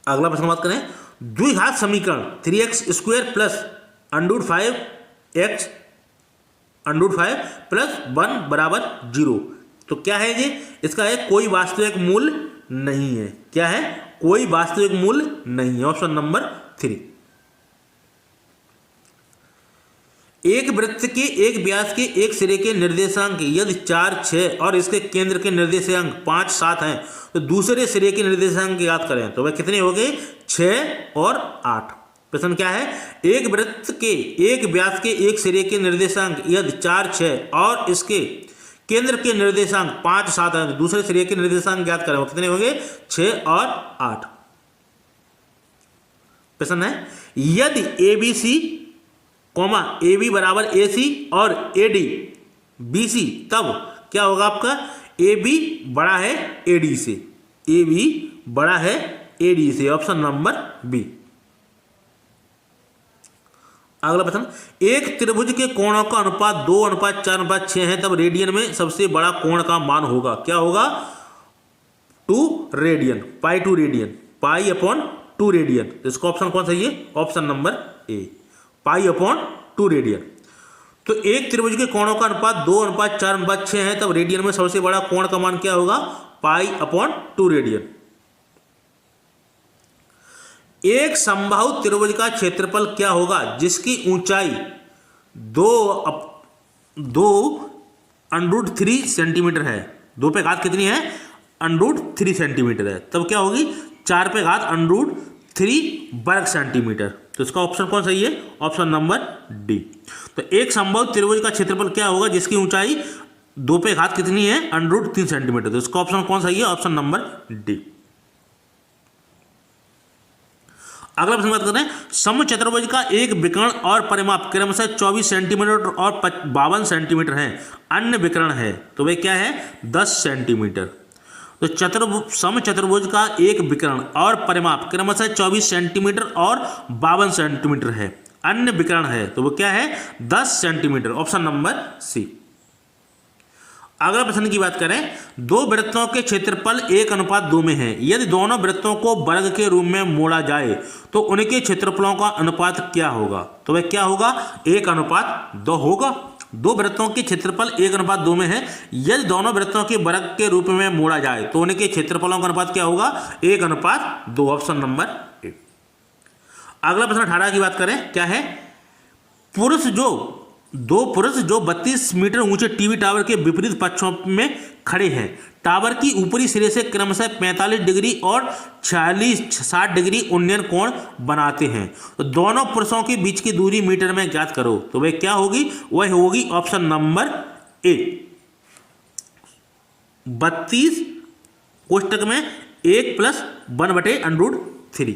अगला प्रश्न बात करें, द्विघात समीकरण 3x² + √5x √5 + 1 = 0। तो क्या है ये? इसका है कोई वास्तविक मूल नहीं है। क्या है? कोई वास्तविक मूल नहीं है, ऑप्शन नंबर 3। एक वृत्त के एक व्यास के एक सिरे के निर्देशांक यदि 4, 6 और इसके केंद्र के निर्देशांक 5, 7 हैं तो दूसरे सिरे के निर्देशांक याद करें तो वह कितने हो गए? 6 और 8। प्रश्न क्या है? एक वृत्त के एक व्यास के एक सिरे के निर्देशांक यदि 4, 6 और इसके केंद्र के निर्देशांक 5, 7 हैं तो दूसरे सिरे के निर्देशांक ज्ञात करें, वो कितने होंगे? 6 और 8। प्रश्न है, यदि ABC, AB बराबर AC और AD BC तब क्या होगा आपका? AB बड़ा है AD से, AB बड़ा है AD से, ऑप्शन नंबर बी। अगला प्रश्न, एक त्रिभुज के कोणों का अनुपात 2:4:6 है, तब रेडियन में सबसे बड़ा कोण का मान होगा। क्या होगा? 2 रेडियन, π2 रेडियन, π/2 रेडियन। तो इसका ऑप्शन कौन सही है? Option number A, π/2 radian. तो एक त्रिभुज के कोणों का अनुपात 2:4:6 है, तब रेडियन में सबसे बड़ा कोण का मान क्या होगा? π/2 रेडियन। एक समबाहु त्रिभुज का क्षेत्रफल क्या होगा जिसकी ऊंचाई 2√3 सेंटीमीटर है? 2 पे घात कितनी है? √3 सेंटीमीटर है। तब क्या होगी? 4 पे घात √3 वर्ग सेंटीमीटर। तो इसका ऑप्शन कौन सही है? Option number D. तो एक समबाहु त्रिभुज का क्षेत्रफल क्या होगा जिसकी ऊंचाई 2 पे घात कितनी है? √3 सेंटीमीटर। तो इसका ऑप्शन कौन सही है? Option number D. अगला प्रश्न बात करते हैं, समचतुर्भुज का एक विकर्ण और परिमाप क्रमशः 24 सेंटीमीटर और 52 सेंटीमीटर है, अन्य विकर्ण है तो वे क्या है? 10 सेंटीमीटर। तो समचतुर्भुज का एक विकर्ण और परिमाप क्रमशः 24 सेंटीमीटर और 52 सेंटीमीटर है, अन्य विकर्ण है तो वो क्या है? 10 सेंटीमीटर, ऑप्शन नंबर सी। अगला प्रश्न की बात करें, दो वृत्तों के क्षेत्रफल 1:2 में है, यदि दोनों वृत्तों को वर्ग के रूप में मोड़ा जाए तो उनके क्षेत्रफलों का अनुपात क्या होगा? तो वह क्या होगा? 1:2 होगा। दो वृत्तों के क्षेत्रफल 1:2 में है, यदि दोनों वृत्तों के वर्ग के रूप में मोड़ा जाए तो उनके क्षेत्रफलों का अनुपात क्या होगा? 1:2, ऑप्शन नंबर ए। अगला प्रश्न 18 की बात करें, क्या है? दो पुरुष जो 32 मीटर ऊंचे टीवी टावर के विपरीत पक्षों में खड़े हैं, टावर की ऊपरी सिरे से क्रमशः 45 डिग्री और 60 डिग्री उन्नयन कोण बनाते हैं। तो दोनों पुरुषों के बीच की दूरी मीटर में ज्ञात करो। तो वह क्या होगी? वह होगी ऑप्शन नंबर ए, 32 कोष्टक में 1 + 1/√3।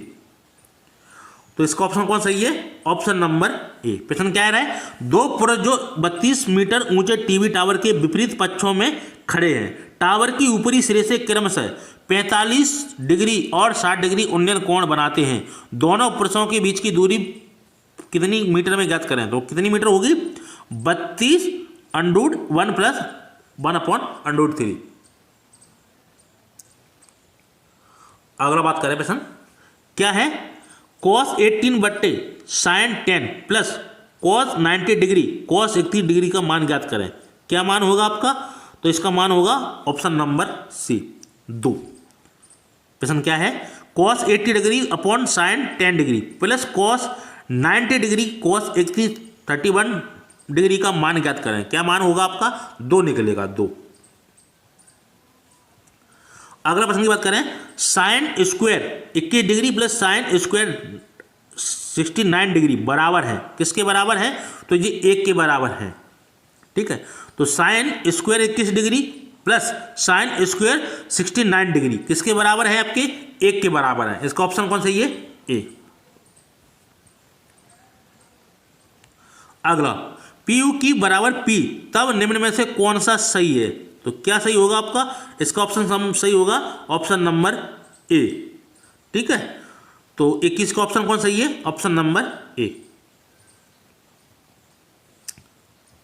तो इसका ऑप्शन कौन सही है? ऑप्शन नंबर ए। प्रश्न क्या है? दो पुरुष जो 32 मीटर ऊंचे टीवी टावर के विपरीत पक्षों में खड़े हैं, टावर की ऊपरी सिरे से क्रमशः 45 डिग्री और 60 डिग्री उन्नयन कोण बनाते हैं। दोनों पुरुषों के बीच की दूरी कितनी मीटर में ज्ञात करें? तो कितनी मीटर होगी? 32 √1 + 1/√3। अगला बात करें प्रश्न क्या है? cos 18/sin 10 + cos 90 degree cos 31 degree का मान ज्ञात करें। क्या मान होगा आपका? तो इसका मान होगा ऑप्शन नंबर सी 2। प्रश्न क्या है? cos 80 degree upon sin 10 degree plus cos 90 degree cos 31 degree का मान ज्ञात करें। क्या मान होगा आपका? 2 निकलेगा, 2। अगला प्रश्न की बात करें, sine square 21 degree plus sine square 69 degree बराबर है, किसके बराबर है? तो ये 1 के बराबर है। ठीक है, तो sine square 21 degree plus sine square 69 degree किसके बराबर है? आपके 1 के बराबर है। इसका ऑप्शन कौन सही है? ए। अगला, पी की बराबर पी तब निम्न में से कौन सा सही है? तो क्या सही होगा आपका? इसका ऑप्शन सही होगा ऑप्शन नंबर ए। ठीक है, तो 21 का ऑप्शन कौन सही है? ऑप्शन नंबर ए।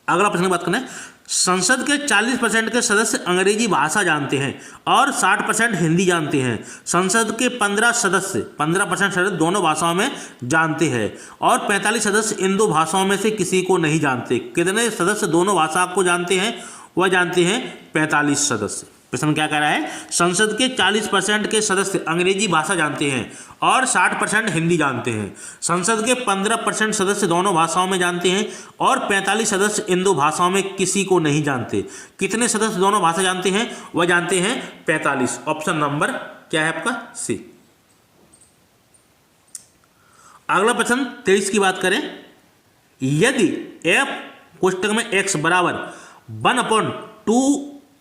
अगला प्रश्न की बात करें, संसद के 40% के सदस्य अंग्रेजी भाषा जानते हैं और 60% हिंदी जानते हैं। संसद के 15% सदस्य दोनों भाषाओं में जानते हैं और 45 सदस्य इन दो भाषाओं में से किसी को नहीं जानते। कितने सदस्य दोनों भाषा को जानते हैं? वह जानते हैं 45 सदस्य। प्रश्न क्या कह रहा है? संसद के 40% के सदस्य अंग्रेजी भाषा जानते हैं और 60% हिंदी जानते हैं। संसद के 15% सदस्य दोनों भाषाओं में जानते हैं और 45 सदस्य इन दो भाषाओं में किसी को नहीं जानते। कितने सदस्य दोनों भाषा जानते हैं? वह जानते हैं 45। ऑप्शन नंबर क्या है आपका? सी। अगला प्रश्न 23 की बात करें, यदि f कोष्टक में x बराबर 1/2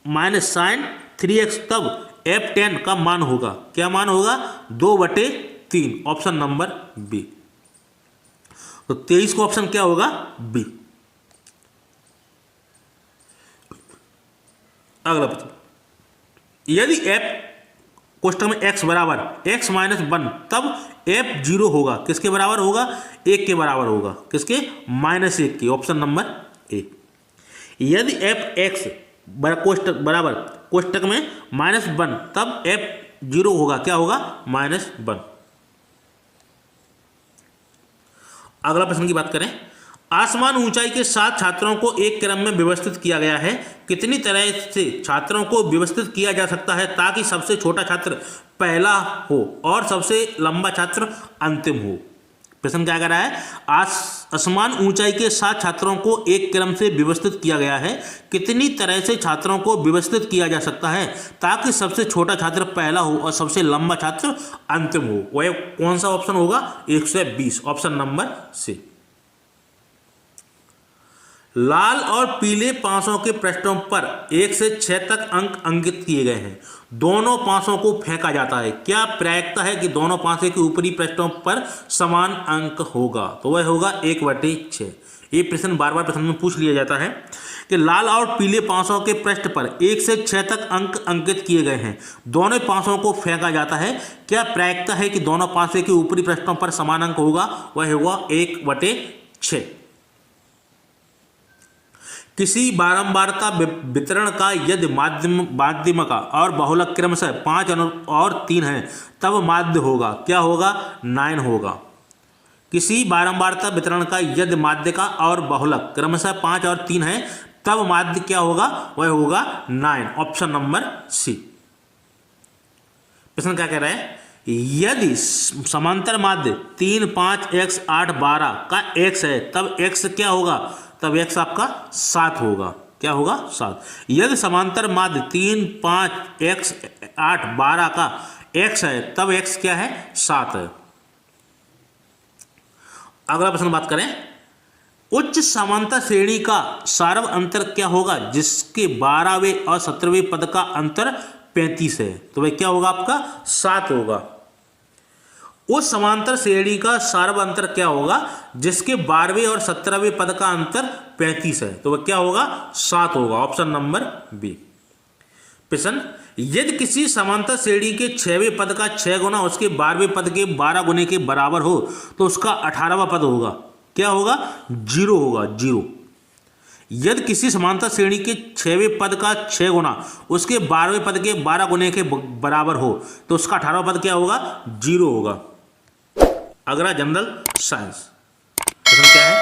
माइनस साइन 3x तब f10 का मान होगा। क्या मान होगा? 2/3। Option number B. तो 23 को ऑप्शन क्या होगा? बी। अगला प्रश्न, यदि f कोष्टक में x बराबर x माइनस 1 तब f0 होगा। किसके बराबर होगा? 1 के बराबर होगा। किसके? -1 के। ऑप्शन नंबर ए। यदि f(x) बराबर कोष्टक में -1 तब f0 होगा। क्या होगा? -1। अगला प्रश्न की बात करें, आसमान ऊंचाई के 7 छात्रों को एक क्रम में व्यवस्थित किया गया है। कितनी तरह से छात्रों को व्यवस्थित किया जा सकता है ताकि सबसे छोटा छात्र पहला हो और सबसे लंबा छात्र अंतिम हो? प्रश्न क्या कह रहा है? आसमान ऊंचाई के 7 छात्रों को एक क्रम से व्यवस्थित किया गया है। कितनी तरह से छात्रों को व्यवस्थित किया जा सकता है ताकि सबसे छोटा छात्र पहला हो और सबसे लंबा छात्र अंतिम हो? वह कौन सा ऑप्शन होगा? 120। ऑप्शन नंबर सी। लाल और पीले पासों के पृष्ठों पर 1 से 6 तक अंक अंकित किए गए हैं। दोनों पासों को फेंका जाता है। क्या प्रायिकता है कि दोनों पासे के ऊपरी पृष्ठों पर समान अंक होगा? तो वह होगा 1/6। ये प्रश्न बार बार प्रश्न में पूछ लिया जाता है कि लाल और पीले पासों के पृष्ठ पर 1 से 6 तक अंक अंकित किए गए हैं। दोनों पासों को फेंका जाता है। क्या प्रायिकता है कि दोनों पासे के ऊपरी पृष्ठों पर समान अंक होगा? वह होगा 1/6। किसी बारंबारता वितरण का यदि माध्यम का और बहुलक क्रमशः 5 और 3 है तब माध्य होगा। क्या होगा? 9 होगा। किसी बारंबारता वितरण का यदि माध्य का और बहुलक क्रमशः 5 और 3 है तब माध्य क्या होगा? वह होगा 9। Option number C. प्रश्न क्या कह रहा है? यदि समांतर माध्य 3, 5, x, 8, 12 का x है तब x क्या होगा? तब x आपका 7 होगा। क्या होगा? 7। यदि समांतर माध्य 3, 5, x, 8, 12 का x है तब x क्या है? 7 है। अगला प्रश्न बात करें, उच्च समांतर श्रेणी का सारव अंतर क्या होगा जिसके 12वें और 17वें पद का अंतर 35 है? तो वह क्या होगा? आपका 7 होगा। उस समांतर श्रेणी का सारव अंतर क्या होगा जिसके 12वें और 17वें पद का अंतर 35 है? तो वह क्या होगा? 7 होगा। Option number B. प्रश्न, यदि किसी समांतर श्रेणी के 6वें पद का 6 गुना उसके 12वें पद के 12 गुने के बराबर हो तो उसका 18वां पद होगा। क्या होगा? 0 होगा। 0। यदि किसी समांतर श्रेणी के 6वें पद का 6 गुना उसके 12वें पद के 12 गुने के बराबर हो तो उसका 18वां पद क्या होगा? 0 होगा। अगला जनरल साइंस प्रश्न क्या है?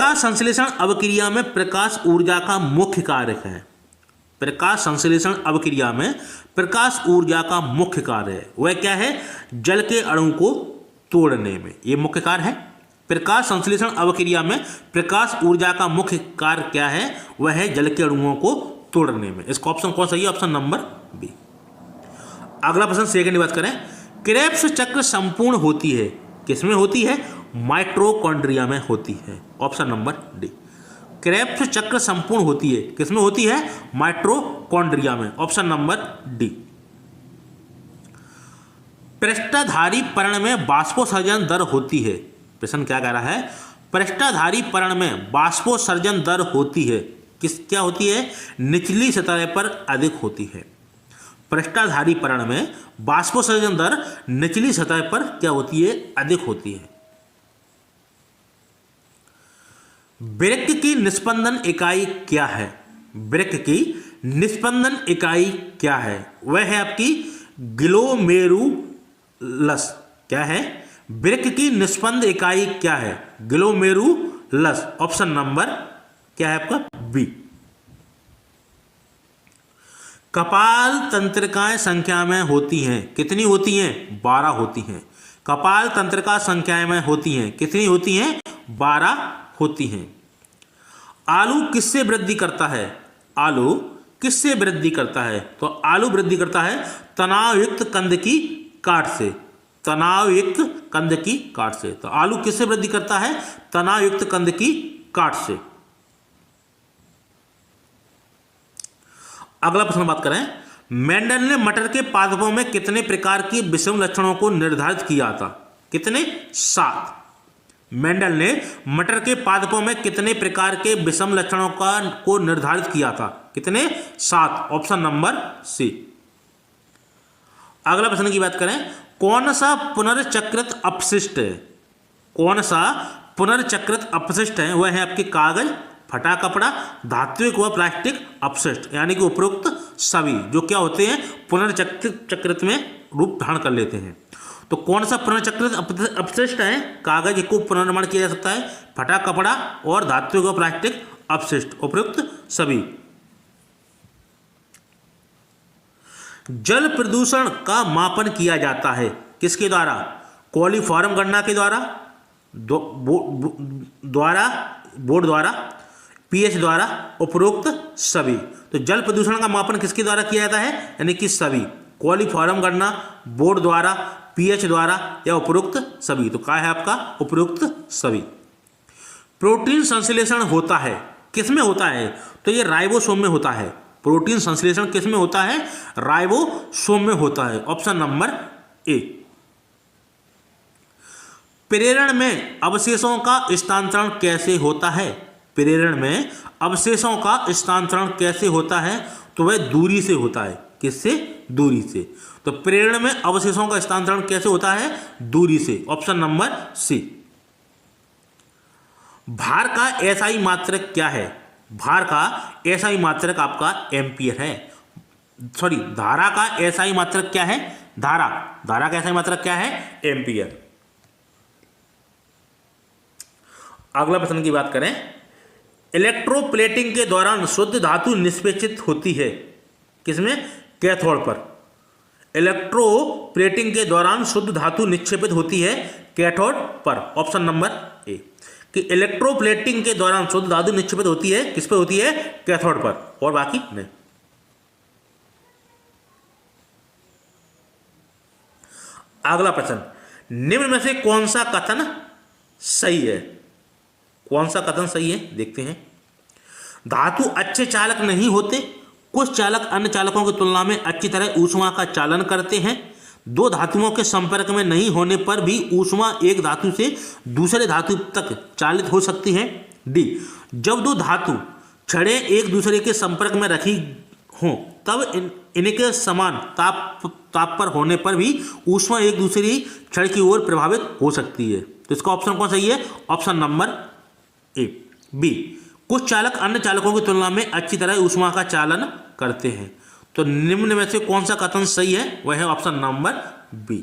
प्रकाश संश्लेषण अवक्रिया में प्रकाश ऊर्जा का मुख्य कार्य है। प्रकाश संश्लेषण अवक्रिया में प्रकाश ऊर्जा का मुख्य कार्य है, वह क्या है? जल के अणु को तोड़ने में, ये मुख्य कार्य है। प्रकाश संश्लेषण अवक्रिया में प्रकाश ऊर्जा का मुख्य कार्य क्या है? वह है जल के अणुओं को तोड़ने में। इसका ऑप्शन कौन सही है? Option number B. अगला प्रश्न सेकंड की बात करें, क्रेब्स चक्र संपूर्ण होती है, किसमें होती है? माइटोकॉन्ड्रिया में होती है। Option number D. क्रेब्स चक्र संपूर्ण होती है, किसमें होती है? माइटोकॉन्ड्रिया में। Option number D. पृष्ठधारी पर्ण में बाष्पोत्सर्जन दर होती है, प्रश्न क्या कह रहा है? पृष्ठधारी पर्ण में बाष्पोत्सर्जन दर होती है, क्या होती है? निचली सतह पर अधिक होती है। पृष्ठधारी पर्ण में बाष्पोत्सर्जन दर निचली सतह पर क्या होती है? अधिक होती है। वृक्क की निस्पंदन इकाई क्या है? वृक्क की निस्पंदन इकाई क्या है? वह है आपकी ग्लोमेरुलस। क्या है? वृक्क की निस्पंद इकाई क्या है? ग्लोमेरुलस। ऑप्शन नंबर क्या है आपका? बी। कपाल तंत्रिकाएं संख्या में होती हैं, कितनी होती हैं? 12 होती हैं। कपाल तंत्रिका संख्याएं में होती हैं, कितनी होती हैं? 12 होती हैं। आलू किससे वृद्धि करता है? आलू किससे वृद्धि करता है? तो आलू वृद्धि करता है तनावयुक्त कंद की काट से। तनावयुक्त कंद की काट से। तो आलू किससे वृद्धि करता है? तनावयुक्त कंद की काट से। अगला प्रश्न बात करें, मेंडल ने मटर के पादपों में कितने प्रकार की विषम लक्षणों को निर्धारित किया था? कितने? 7। मेंडल ने मटर के पादपों में कितने प्रकार के विषम लक्षणों को निर्धारित किया था? कितने? 7। Option number C. अगला प्रश्न की बात करें, कौन सा पुनर्चक्रित अपशिष्ट है? कौन सा पुनर्चक्रित अपशिष्ट है? वह है आपके कागज, फटा कपड़ा, धात्विक व प्लास्टिक अपशिष्ट, यानी कि उपरोक्त सभी जो क्या होते हैं? पुनर्चक्रित में रूप धारण कर लेते हैं। तो कौन सा पुनर्चक्रित अपशिष्ट है? कागज को पुनर्निर्माण किया जा सकता है, फटा कपड़ा और धात्विक व प्लास्टिक अपशिष्ट, उपरोक्त सभी। जल प्रदूषण का मापन किया जाता है, किसके द्वारा? कॉलीफॉर्म गणना के द्वारा, बोर्ड द्वारा, पीएच द्वारा, उपरोक्त सभी। तो जल प्रदूषण का मापन किसके द्वारा किया जाता है? यानी कि सभी। कॉलीफॉर्म गणना, बोर्ड द्वारा, पीएच द्वारा या उपरोक्त सभी। तो क्या है आपका? उपरोक्त सभी। प्रोटीन संश्लेषण होता है, किसमें होता है? तो ये राइबोसोम में होता है। प्रोटीन संश्लेषण किसमें होता है? राइबोसोम में होता है। ऑप्शन नंबर ए। प्रेरण में अवशेषों का स्थानांतरण कैसे होता है? प्रेरण में अवशेषों का स्थानांतरण कैसे होता है? तो वह दूरी से होता है। किससे? दूरी से। तो प्रेरण में अवशेषों का स्थानांतरण कैसे होता है? दूरी से। Option number C. भार का एसआई मात्रक क्या है? भार का एसआई मात्रक आपका एम्पियर है। सॉरी, धारा का एसआई मात्रक क्या है? धारा का एसआई मात्रक क्या है? एम्पियर। अगला प्रश्न की बात करें, इलेक्ट्रोप्लेटिंग के दौरान शुद्ध धातु निष्पेक्षित होती है, किसमें? कैथोड पर। इलेक्ट्रोप्लेटिंग के दौरान शुद्ध धातु निक्षेपित होती है कैथोड पर। ऑप्शन नंबर ए, कि इलेक्ट्रोप्लेटिंग के दौरान शुद्ध धातु निक्षेपित होती है, किस पे होती है? कैथोड पर, और बाकी नहीं। अगला प्रश्न, निम्न में से कौन सा कथन सही है? कौन सा कथन सही है? देखते हैं। धातु अच्छे चालक नहीं होते। कुछ चालक अन्य चालकों की तुलना में अच्छी तरह ऊष्मा का चालन करते हैं। दो धातुओं के संपर्क में नहीं होने पर भी ऊष्मा एक धातु से दूसरे धातु तक चालित हो सकती है। डी, जब दो धातु छड़ें एक दूसरे के संपर्क में रखी हों तब इनके समान ताप पर होने पर भी ऊष्मा एक दूसरी छड़ की ओर प्रभावित हो सकती है। तो इसका ऑप्शन कौन सही है? ऑप्शन नंबर ए, बी, कुछ चालक अन्य चालकों की तुलना में अच्छी तरह ऊष्मा का चालन करते हैं। तो निम्न में से कौन सा कथन सही है? वह है ऑप्शन नंबर बी,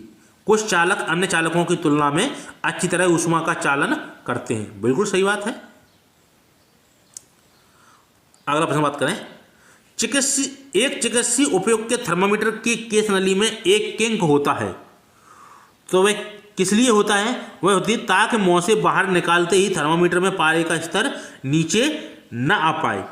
कुछ चालक अन्य चालकों की तुलना में अच्छी तरह ऊष्मा का चालन करते हैं। बिल्कुल सही बात है। अगला प्रश्न बात करें, एक चिकित्सीय उपयोग के थर्मामीटर की केस नली में एक किंक होता है, तो वह किस लिए होता है? वह होती है ताकि मुंह से बाहर निकालते ही थर्मामीटर में पारे का स्तर नीचे न आ पाए।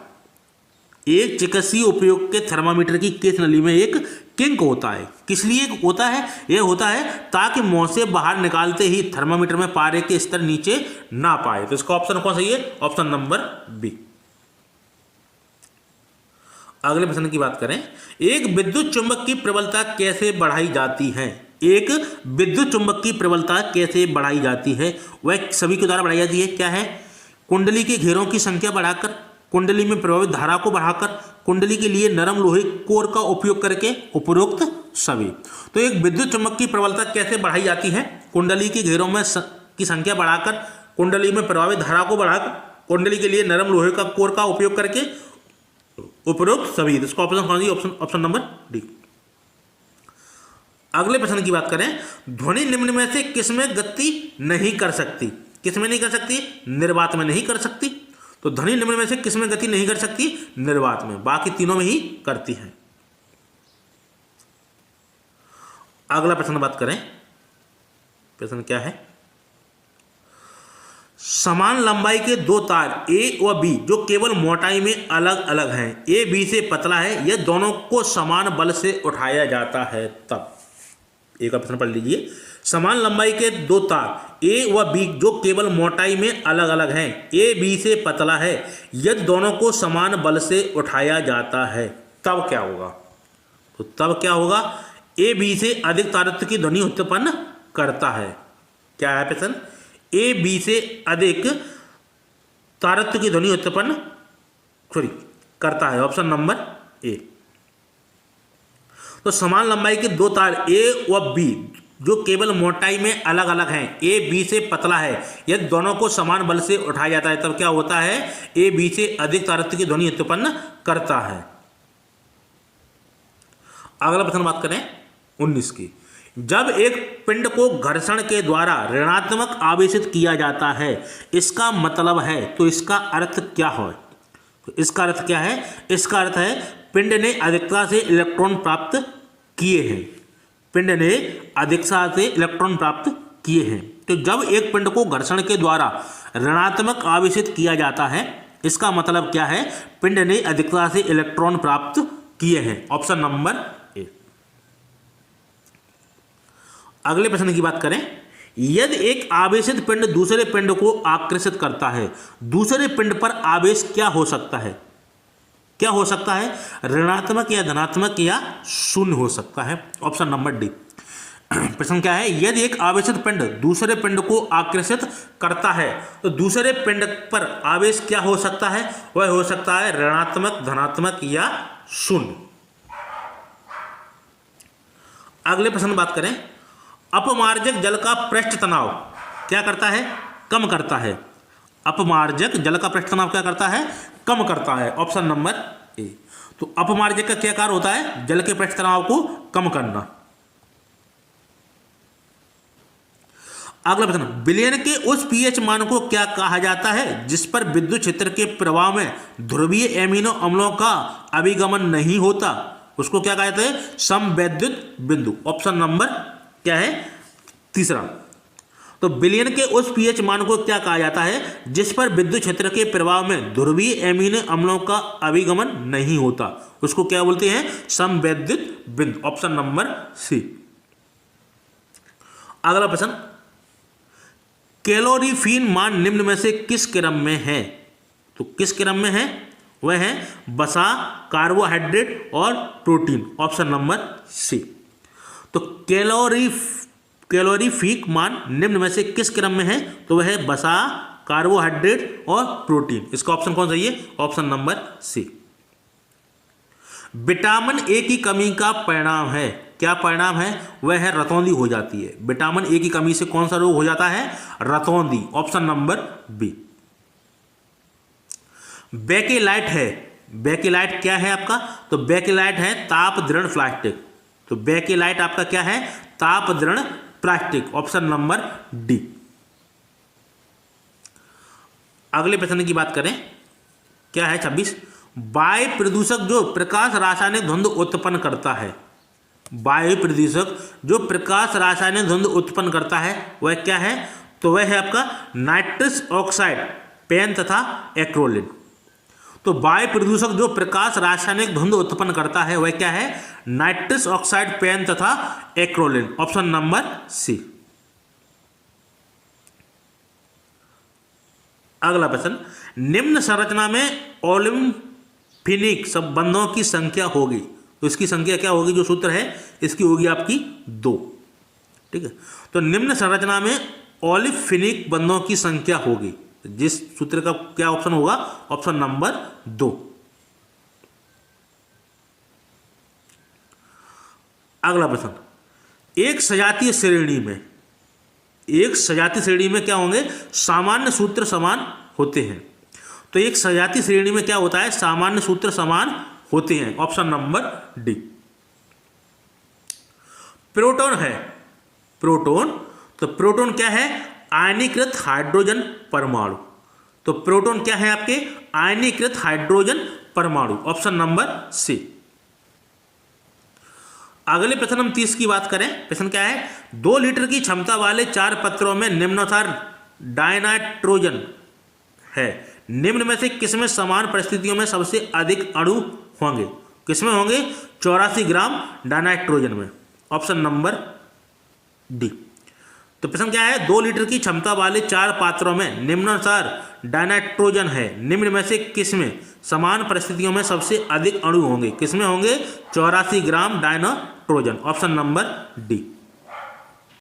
एक चिकित्सीय उपयोग के थर्मामीटर की केस नली में एक किंक होता है, किस लिए होता है? यह होता है ताकि मुंह से बाहर निकालते ही थर्मामीटर में पारे के स्तर नीचे ना पाए। तो इसका ऑप्शन कौन सही है? Option number B. अगले प्रश्न की बात करें, एक विद्युत चुंबक की प्रबलता कैसे बढ़ाई जाती है? एक विद्युत चुंबक की प्रबलता कैसे बढ़ाई जाती है? वह सभी के द्वारा बढ़ाई जाती है। क्या है? कुंडली के घेरों की संख्या बढ़ाकर, कुंडली में प्रभावित धारा को बढ़ाकर, कुंडली के लिए नरम लोहे कोर का उपयोग करके, उपरोक्त सभी। तो एक विद्युत चुंबक की प्रबलता कैसे बढ़ाई जाती है? कुंडली के घेरों में की संख्या बढ़ाकर, कुंडली में प्रभावित धारा को बढ़ाकर, कुंडली के लिए नरम लोहे का कोर का उपयोग करके, उपरोक्त सभी। इसका ऑप्शन कौन सी? Option number D. अगले प्रश्न की बात करें, ध्वनि निम्न में से किसमें गति नहीं कर सकती? किसमें नहीं कर सकती? निर्वात में नहीं कर सकती। तो ध्वनि निम्न में से किसमें गति नहीं कर सकती? निर्वात में। बाकी तीनों में ही करती है। अगला प्रश्न बात करें, प्रश्न क्या है? समान लंबाई के दो तार ए व बी जो केवल मोटाई में अलग अलग हैं, ए बी से पतला है, यह दोनों को समान बल से उठाया जाता है तब। एक प्रश्न पढ़ लीजिए, समान लंबाई के दो तार ए व बी जो केवल मोटाई में अलग अलग हैं, ए बी से पतला है, यदि दोनों को समान बल से उठाया जाता है तब क्या होगा? तो तब क्या होगा? ए बी से अधिक तारत्व की ध्वनि उत्पन्न करता है। क्या है प्रश्न? ए बी से अधिक तारत्व की ध्वनि उत्पन्न करता है। ऑप्शन नंबर ए। तो समान लंबाई के दो तार ए व बी जो केवल मोटाई में अलग अलग हैं, ए बी से पतला है, यदि दोनों को समान बल से उठाया जाता है तब क्या होता है? ए बी से अधिक तारत्व की ध्वनि उत्पन्न करता है। अगला प्रश्न बात करें 19 की, जब एक पिंड को घर्षण के द्वारा ऋणात्मक आवेशित किया जाता है, इसका मतलब है, तो इसका अर्थ क्या है? तो इसका अर्थ क्या है? इसका अर्थ है पिंड ने अधिकता से इलेक्ट्रॉन प्राप्त किए हैं। पिंड ने अधिकता से इलेक्ट्रॉन प्राप्त किए हैं। तो जब एक पिंड को घर्षण के द्वारा ऋणात्मक आवेशित किया जाता है, इसका मतलब क्या है? पिंड ने अधिकता से इलेक्ट्रॉन प्राप्त किए हैं। ऑप्शन नंबर ए। अगले प्रश्न की बात करें, यदि एक आवेशित पिंड दूसरे पिंड को आकर्षित करता है, दूसरे पिंड पर आवेश क्या हो सकता है? क्या हो सकता है? ऋणात्मक या धनात्मक या शून्य हो सकता है। Option number D. प्रश्न क्या है? यदि एक आवेशित पिंड दूसरे पिंड को आकर्षित करता है तो दूसरे पिंड पर आवेश क्या हो सकता है? वह हो सकता है ऋणात्मक, धनात्मक या शून्य। अगले प्रश्न बात करें, अपमार्जक जल का पृष्ठ तनाव क्या करता है? कम करता है। अपमार्जक जल का पृष्ठ तनाव क्या करता है? कम करता है। ऑप्शन नंबर ए। तो अपमार्जक का क्या कार्य होता है? जल के पृष्ठ तनाव को कम करना। अगला प्रश्न, विलयन के उस पीएच मान को क्या कहा जाता है जिस पर विद्युत क्षेत्र के प्रवाह में ध्रुवीय एमिनो अम्लों का अभिगमन नहीं होता? उसको क्या कहा जाता है? समवैद्युत बिंदु। ऑप्शन नंबर क्या है? तीसरा। तो विलयन के उस पीएच मान को क्या कहा जाता है जिस पर विद्युत क्षेत्र के प्रवाह में ध्रुवीय एमिनो अम्लों का अभिगमन नहीं होता? उसको क्या बोलते हैं? समवैद्युत बिंदु। Option number C. अगला प्रश्न, कैलोरीफीन मान निम्न में से किस क्रम में है? तो किस क्रम में है? वह है वसा, कार्बोहाइड्रेट और प्रोटीन। ऑप्शन नंबर सी। तो कैलोरीफिक मान निम्न में से किस क्रम में है? तो वह है वसा, कार्बोहाइड्रेट और प्रोटीन। इसका ऑप्शन कौन सही है? Option number C. Vitamin A की कमी का परिणाम है, क्या परिणाम है? वह है रतौंधी हो जाती है। विटामिन ए की कमी से कौन सा रोग हो जाता है? रतौंधी। Option number B. बेकेलाइट है, बेकेलाइट क्या है आपका? तो बेकेलाइट है ताप दृढ़ प्लास्टिक। तो बेकेलाइट आपका क्या है? ताप दृढ़ प्लास्टिक। Option number D. अगले प्रश्न की बात करें, क्या है 26, वायु प्रदूषक जो प्रकाश रासायनिक धुंध उत्पन्न करता है, वायु प्रदूषक जो प्रकाश रासायनिक धुंध उत्पन्न करता है वह क्या है? तो वह है आपका नाइट्रस ऑक्साइड, पेन तथा एक्रोलिन। तो वायु प्रदूषक जो प्रकाश रासायनिक धुंध उत्पन्न करता है वह क्या है? नाइट्रस ऑक्साइड, पेन तथा एक्रोलिन। Option number C. अगला प्रश्न, निम्न संरचना में ओलिफिनिक संबंधों की संख्या होगी, तो इसकी संख्या क्या होगी? जो सूत्र है इसकी होगी आपकी 2। ठीक है, तो निम्न संरचना में ओलिफिनिक बंधों की संख्या होगी, जिस सूत्र का क्या ऑप्शन होगा? Option number 2। अगला प्रश्न, एक सजातीय श्रेणी में क्या होंगे? सामान्य सूत्र समान होते हैं। तो एक सजातीय श्रेणी में क्या होता है? सामान्य सूत्र समान होते हैं। Option number D. प्रोटॉन है, प्रोटॉन, तो प्रोटॉन क्या है? आयनीकृत हाइड्रोजन परमाणु। तो प्रोटॉन क्या है आपके? आयनीकृत हाइड्रोजन परमाणु। Option number C. अगले प्रश्न हम 30 की बात करें। प्रश्न क्या है? 2 लीटर की क्षमता वाले 4 पत्रों में निम्नानुसार डायनाइट्रोजन है, निम्न में से किसमें समान परिस्थितियों में सबसे अधिक अणु होंगे? किसमें होंगे? 84 ग्राम डायनाइट्रोजन में। Option number D. तो प्रश्न क्या है? 2 लीटर की क्षमता वाले 4 पात्रों में निम्नानुसार डायनाइट्रोजन है, निम्न में से किसमें समान परिस्थितियों में सबसे अधिक अणु होंगे? किसमें होंगे? 84 gram dinitrogen. Option number D.